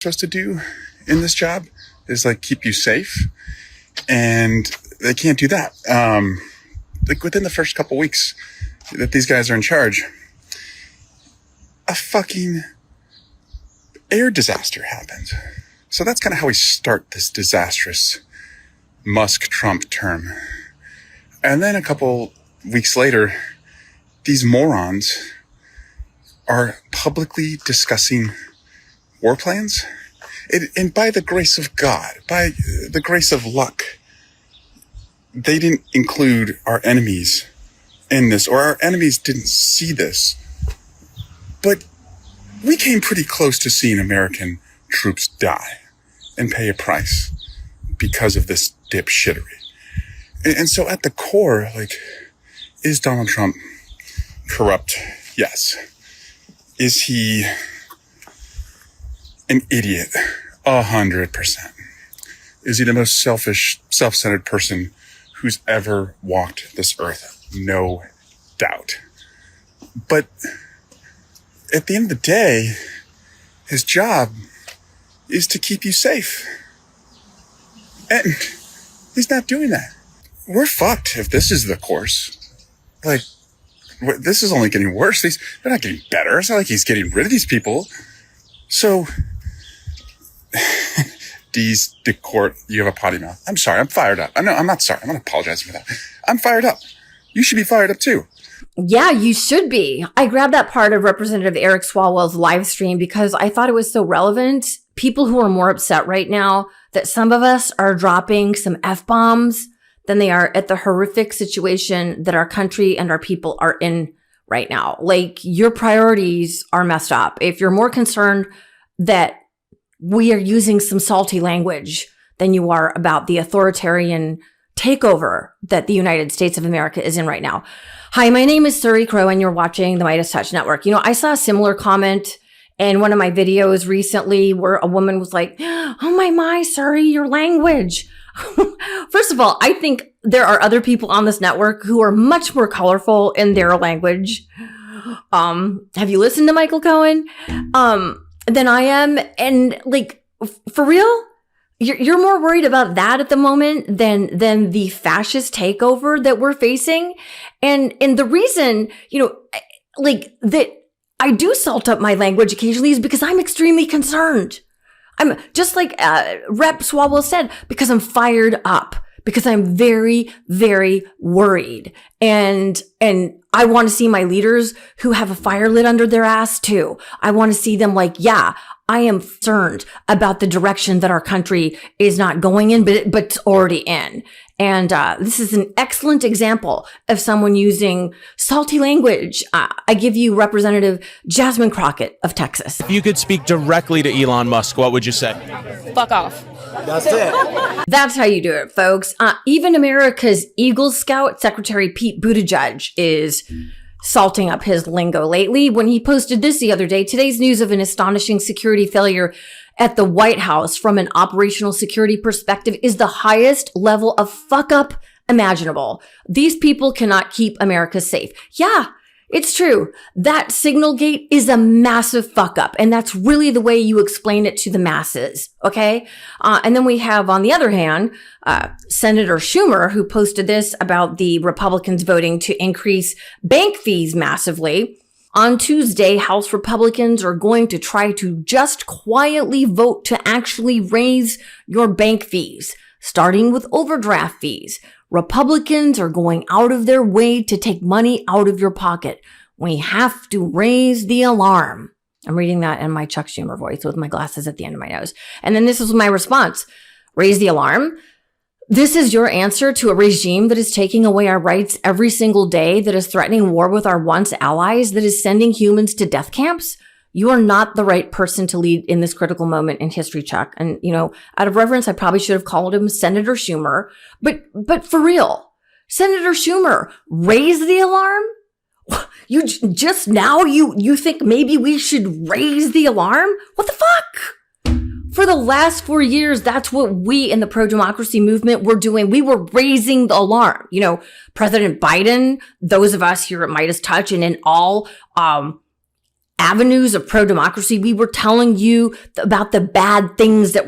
supposed to do in this job is like keep you safe, and they can't do that. Like within the first couple weeks that these guys are in charge, a fucking air disaster happened. So that's kind of how we start this disastrous Musk-Trump term. And then a couple weeks later, these morons are publicly discussing war plans. And by the grace of God, by the grace of luck, they didn't include our enemies in this, or our enemies didn't see this. But we came pretty close to seeing American troops die and pay a price because of this dipshittery. And so at the core, like, is Donald Trump corrupt? Yes. Is he an idiot? 100%. Is he the most selfish, self-centered person who's ever walked this earth? No doubt. But at the end of the day, his job is to keep you safe. And he's not doing that. We're fucked if this is the course. Like, this is only getting worse. They're not getting better. It's not like he's getting rid of these people. So, D's de court, you have a potty mouth. I'm sorry. I'm fired up. I'm not sorry. I'm not apologizing for that. I'm fired up. You should be fired up too. Yeah, you should be. I grabbed that part of Representative Eric Swalwell's live stream because I thought it was so relevant. People who are more upset right now that some of us are dropping some F-bombs than they are at the horrific situation that our country and our people are in right now. Like, your priorities are messed up. If you're more concerned that we are using some salty language than you are about the authoritarian takeover that the United States of America is in right now. Hi, my name is Suri Crowe, and you're watching the MeidasTouch Network. You know, I saw a similar comment in one of my videos recently where a woman was like, oh my, Suri, your language. First of all, I think there are other people on this network who are much more colorful in their language. Have you listened to Michael Cohen? Than I am. And like, for real? You're more worried about that at the moment than the fascist takeover that we're facing. And the reason, you know, like that I do salt up my language occasionally is because I'm extremely concerned. I'm just like Rep Swalwell said, because I'm fired up, because I'm very, very worried. And I want to see my leaders who have a fire lit under their ass too. I want to see them like, yeah, I am concerned about the direction that our country is not going in, but it's already in. And this is an excellent example of someone using salty language. I give you Representative Jasmine Crockett of Texas. If you could speak directly to Elon Musk, what would you say? Fuck off. That's it. That's how you do it, folks. Even America's Eagle Scout Secretary Pete Buttigieg is salting up his lingo lately when he posted this the other day. Today's news of an astonishing security failure at the White House from an operational security perspective is the highest level of fuck up imaginable. These people cannot keep America safe. Yeah, it's true. That signal gate is a massive fuck up. And that's really the way you explain it to the masses. Okay. And then we have, on the other hand, Senator Schumer, who posted this about the Republicans voting to increase bank fees massively. On Tuesday, House Republicans are going to try to just quietly vote to actually raise your bank fees, starting with overdraft fees. Republicans are going out of their way to take money out of your pocket. We have to raise the alarm. I'm reading that in my Chuck Schumer voice with my glasses at the end of my nose. And then this is my response. Raise the alarm. This is your answer to a regime that is taking away our rights every single day, that is threatening war with our once allies, that is sending humans to death camps? You are not the right person to lead in this critical moment in history, Chuck. And, you know, out of reverence, I probably should have called him Senator Schumer. But for real, Senator Schumer, raise the alarm? You just now, you think maybe we should raise the alarm? What the fuck? For the last 4 years, that's what we in the pro-democracy movement were doing. We were raising the alarm. You know, President Biden, those of us here at MeidasTouch and in all avenues of pro-democracy. We were telling you about the bad things that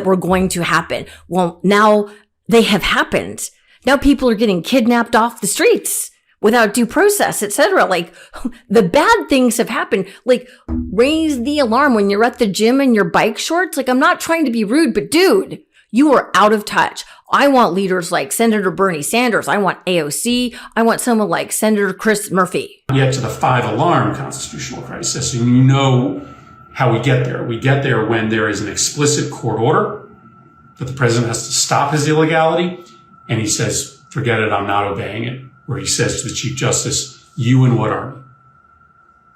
were going to happen. Well, now they have happened. Now people are getting kidnapped off the streets without due process, etc. Like, the bad things have happened. Like, raise the alarm when you're at the gym in your bike shorts. Like, I'm not trying to be rude, but dude, you are out of touch. I want leaders like Senator Bernie Sanders. I want AOC. I want someone like Senator Chris Murphy. Get to the 5-alarm constitutional crisis, and you know how we get there. We get there when there is an explicit court order that the president has to stop his illegality, and he says, forget it, I'm not obeying it. Where he says to the Chief Justice, you and what army?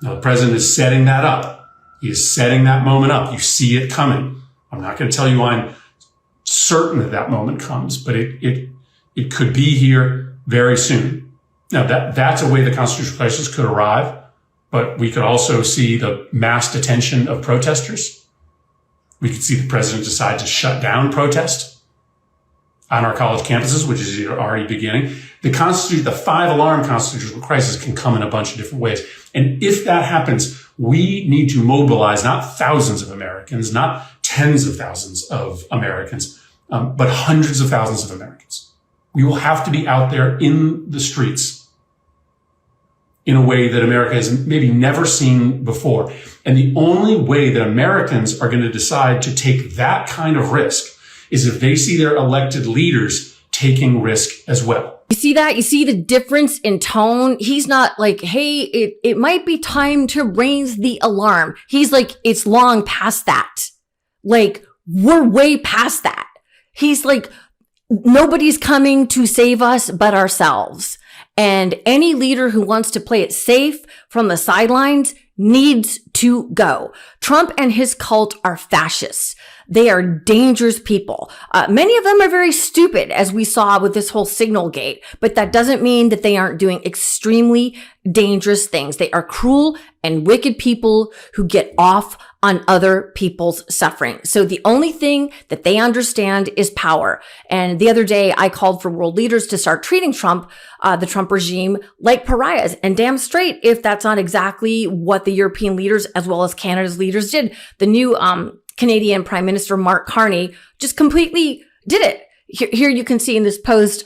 Now, the president is setting that up. He is setting that moment up. You see it coming. I'm not going to tell you I'm certain that moment comes, but it could be here very soon. Now, that's a way the constitutional crisis could arrive, but we could also see the mass detention of protesters. We could see the president decide to shut down protest on our college campuses, which is already beginning. The 5-alarm constitutional crisis can come in a bunch of different ways. And if that happens, we need to mobilize not thousands of Americans, not tens of thousands of Americans, but hundreds of thousands of Americans. We will have to be out there in the streets in a way that America has maybe never seen before. And the only way that Americans are going to decide to take that kind of risk is if they see their elected leaders taking risk as well. You see that? You see the difference in tone? He's not like, hey, it might be time to raise the alarm. He's like, it's long past that. Like, we're way past that. He's like, nobody's coming to save us but ourselves. And any leader who wants to play it safe from the sidelines needs to go. Trump and his cult are fascists. They are dangerous people. Many of them are very stupid, as we saw with this whole Signal Gate, but that doesn't mean that they aren't doing extremely dangerous things. They are cruel and wicked people who get off on other people's suffering. So the only thing that they understand is power. And the other day, I called for world leaders to start treating Trump, the Trump regime, like pariahs. And damn straight, if that's not exactly what the European leaders, as well as Canada's leaders, did. The new Canadian Prime Minister Mark Carney just completely did it. Here you can see in this post,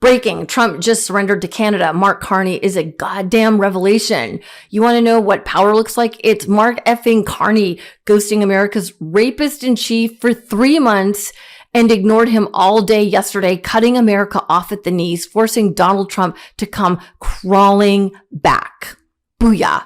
breaking, Trump just surrendered to Canada. Mark Carney is a goddamn revelation. You want to know what power looks like? It's Mark effing Carney ghosting America's rapist in chief for 3 months and ignored him all day yesterday, cutting America off at the knees, forcing Donald Trump to come crawling back. Booyah.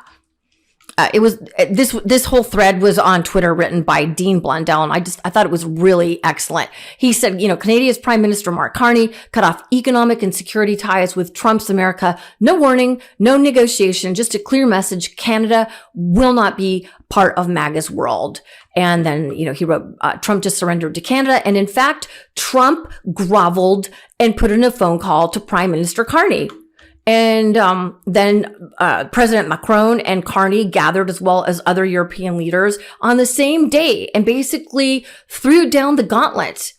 This whole thread was on Twitter, written by Dean Blundell, and I thought it was really excellent. He said, Canadia's Prime Minister Mark Carney cut off economic and security ties with Trump's America. No warning, no negotiation, just a clear message. Canada will not be part of MAGA's world. And then, he wrote, Trump just surrendered to Canada. And in fact, Trump groveled and put in a phone call to Prime Minister Carney. And then President Macron and Carney gathered, as well as other European leaders, on the same day and basically threw down the gauntlet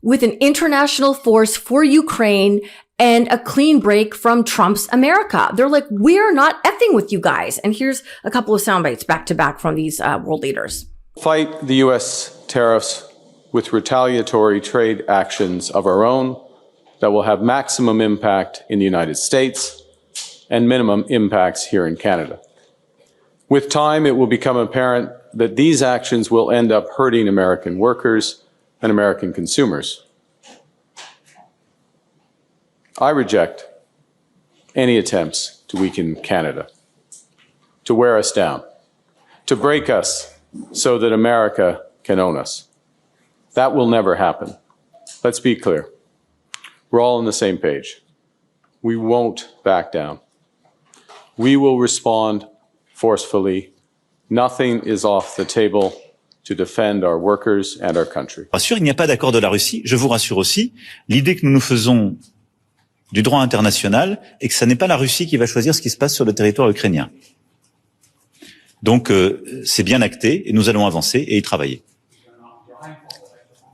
with an international force for Ukraine and a clean break from Trump's America. They're like, we're not effing with you guys. And here's a couple of sound bites back to back from these world leaders. Fight the U.S. tariffs with retaliatory trade actions of our own that will have maximum impact in the United States and minimum impacts here in Canada. With time, it will become apparent that these actions will end up hurting American workers and American consumers. I reject any attempts to weaken Canada, to wear us down, to break us so that America can own us. That will never happen. Let's be clear. We're all on the same page. We won't back down. We will respond forcefully. Nothing is off the table to defend our workers and our country. Rassure, il n'y a pas d'accord de la Russie. Je vous rassure aussi, l'idée que nous nous faisons du droit international et que ça n'est pas la Russie qui va choisir ce qui se passe sur le territoire ukrainien. Donc, c'est bien acté et nous allons avancer et y travailler.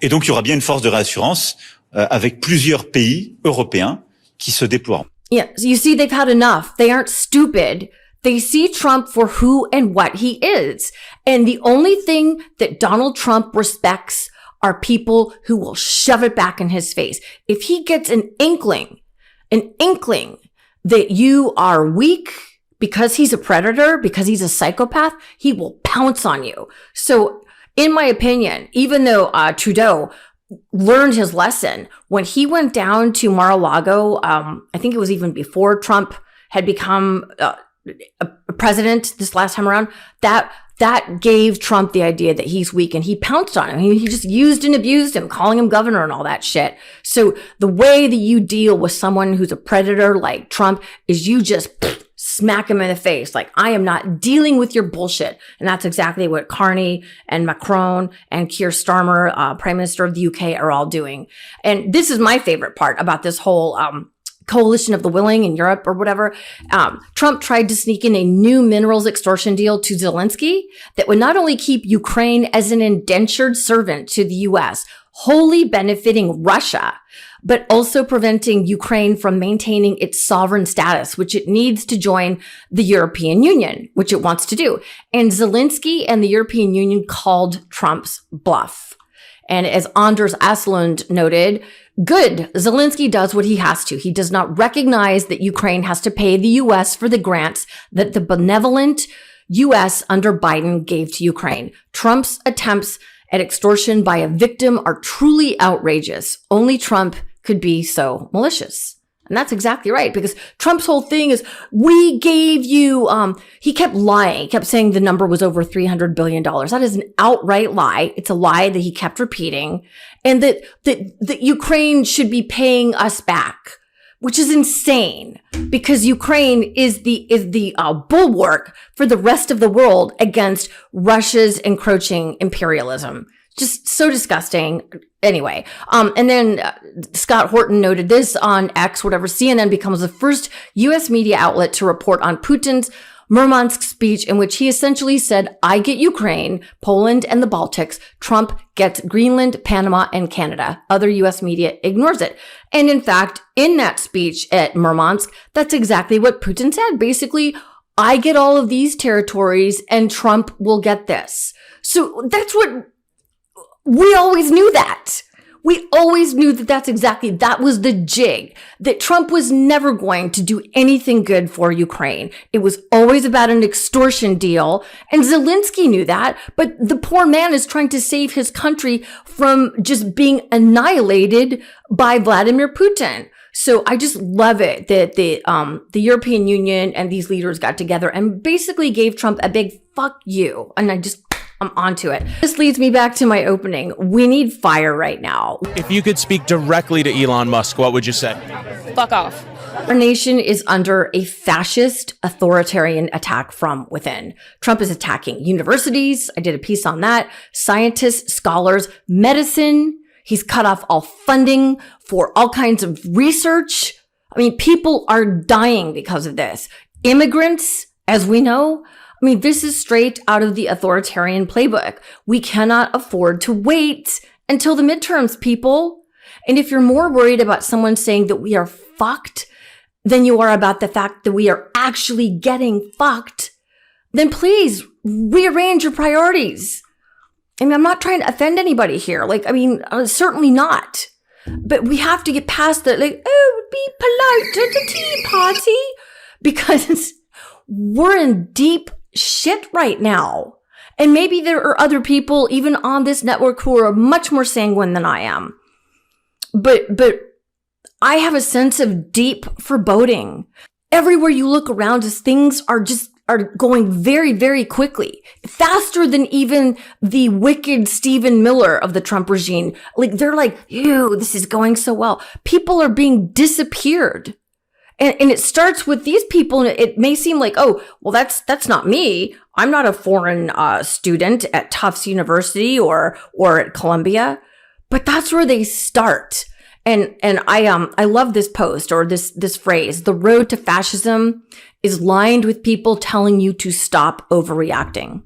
Et donc, il y aura bien une force de réassurance avec plusieurs pays européens qui se déploieront. Yeah, you see, they've had enough. They aren't stupid. They see Trump for who and what he is. And the only thing that Donald Trump respects are people who will shove it back in his face. If he gets an inkling that you are weak because he's a predator, because he's a psychopath, he will pounce on you. So in my opinion, even though Trudeau learned his lesson when he went down to Mar-a-Lago, I think it was even before Trump had become a president this last time around, that gave Trump the idea that he's weak, and he pounced on him. He just used and abused him, calling him governor and all that shit. So the way that you deal with someone who's a predator like Trump is you just smack him in the face. Like, I am not dealing with your bullshit. And that's exactly what Carney and Macron and Keir Starmer, Prime Minister of the UK, are all doing. And this is my favorite part about this whole coalition of the willing in Europe or whatever. Trump tried to sneak in a new minerals extortion deal to Zelensky that would not only keep Ukraine as an indentured servant to the US, wholly benefiting Russia, but also preventing Ukraine from maintaining its sovereign status, which it needs to join the European Union, which it wants to do. And Zelensky and the European Union called Trump's bluff. And as Anders Aslund noted, good, Zelensky does what he has to. He does not recognize that Ukraine has to pay the US for the grants that the benevolent US under Biden gave to Ukraine. Trump's attempts at extortion by a victim are truly outrageous. Only Trump could be so malicious. And that's exactly right, because Trump's whole thing is, we gave you, he kept lying. He kept saying the number was over $300 billion. That is an outright lie. It's a lie that he kept repeating. And that Ukraine should be paying us back, which is insane, because Ukraine is the bulwark for the rest of the world against Russia's encroaching imperialism. Just so disgusting. Anyway, and then Scott Horton noted this on X, whatever. CNN becomes the first U.S. media outlet to report on Putin's Murmansk speech, in which he essentially said, I get Ukraine, Poland, and the Baltics. Trump gets Greenland, Panama, and Canada. Other U.S. media ignores it. And in fact, in that speech at Murmansk, that's exactly what Putin said. Basically, I get all of these territories and Trump will get this. So that's what we always knew that. We always knew that was the jig, that Trump was never going to do anything good for Ukraine. It was always about an extortion deal. And Zelensky knew that, but the poor man is trying to save his country from just being annihilated by Vladimir Putin. So I just love it that the European Union and these leaders got together and basically gave Trump a big fuck you. And I'm onto it. This leads me back to my opening. We need fire right now. If you could speak directly to Elon Musk, what would you say? Fuck off. Our nation is under a fascist authoritarian attack from within. Trump is attacking universities. I did a piece on that. Scientists, scholars, medicine. He's cut off all funding for all kinds of research. I mean, people are dying because of this. Immigrants, as we know, I mean, this is straight out of the authoritarian playbook. We cannot afford to wait until the midterms, people. And if you're more worried about someone saying that we are fucked than you are about the fact that we are actually getting fucked, then please rearrange your priorities. I mean, I'm not trying to offend anybody here. Certainly not. But we have to get past that, be polite at the tea party, because we're in deep shit right now. And maybe there are other people even on this network who are much more sanguine than I am. But I have a sense of deep foreboding. Everywhere you look around us, things are going very, very quickly. Faster than even the wicked Stephen Miller of the Trump regime. They're like, ew, this is going so well. People are being disappeared. And it starts with these people, and it may seem like, oh, well, that's not me. I'm not a foreign student at Tufts University or at Columbia, but that's where they start. And I love this post or this phrase: the road to fascism is lined with people telling you to stop overreacting.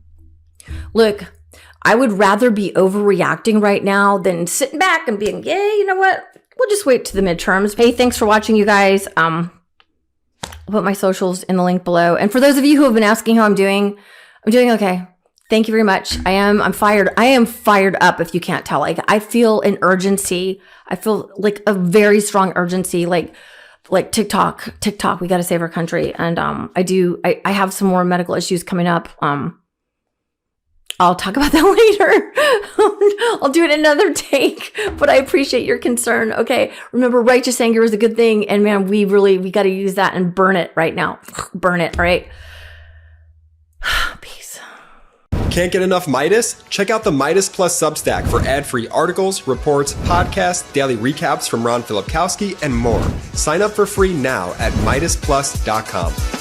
Look, I would rather be overreacting right now than sitting back and being, yeah, you know what? We'll just wait to the midterms. Hey, thanks for watching, you guys. I'll put my socials in the link below. And for those of you who have been asking how I'm doing okay. Thank you very much. I'm fired. I am fired up, if you can't tell. Like, I feel an urgency. I feel like a very strong urgency, like TikTok, we got to save our country. And I have some more medical issues coming up. I'll talk about that later. I'll do it another take, but I appreciate your concern. Okay. Remember, righteous anger is a good thing. And man, we got to use that and burn it right now. Burn it. All right. Peace. Can't get enough Meidas? Check out the Meidas Plus Substack for ad-free articles, reports, podcasts, daily recaps from Ron Filipkowski, and more. Sign up for free now at MeidasPlus.com.